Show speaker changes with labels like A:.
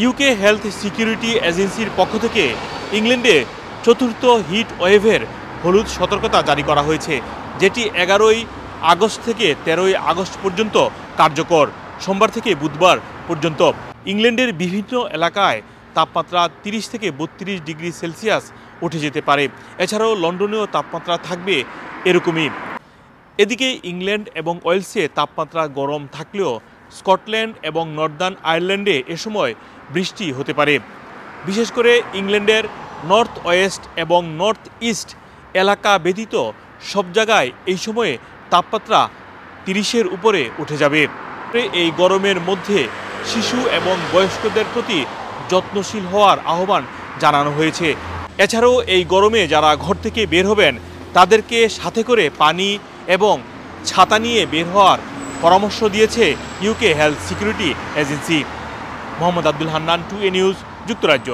A: UK health security এজেন্সির পক্ষ থেকে ইংল্যান্ডে চতুর্থ হিট ওয়েভের হলুদ সতর্কতা জারি করা হয়েছে, যেটি 11ই আগস্ট থেকে 13ই আগস্ট পর্যন্ত কার্যকর। সোমবার থেকে বুধবার পর্যন্ত ইংল্যান্ডের বিভিন্ন এলাকায় তাপমাত্রা 30 থেকে 32 ডিগ্রি সেলসিয়াস উঠে যেতে পারে। এছাড়াও লন্ডনেও তাপমাত্রা থাকবে এরকমই। এদিকে ইংল্যান্ড এবং ওয়েলসে তাপমাত্রা গরম থাকলেও স্কটল্যান্ড এবং নর্দার্ন আয়ারল্যান্ডে এ সময় বৃষ্টি হতে পারে। বিশেষ করে ইংল্যান্ডের নর্থ ওয়েস্ট এবং নর্থ ইস্ট এলাকা ব্যতীত সব জায়গায় এই সময়ে তাপমাত্রা 30-এর উপরে উঠে যাবে। এই গরমের মধ্যে শিশু এবং বয়স্কদের প্রতি যত্নশীল হওয়ার আহ্বান জানানো হয়েছে। এছাড়াও এই গরমে যারা ঘর থেকে বের হবেন তাদেরকে সাথে করে পানি এবং ছাতা নিয়ে বের হওয়ার পরামর্শ দিয়েছে UK health security agency. Mohammad Abdul Hannan, 2A news, যুক্তরাজ্য।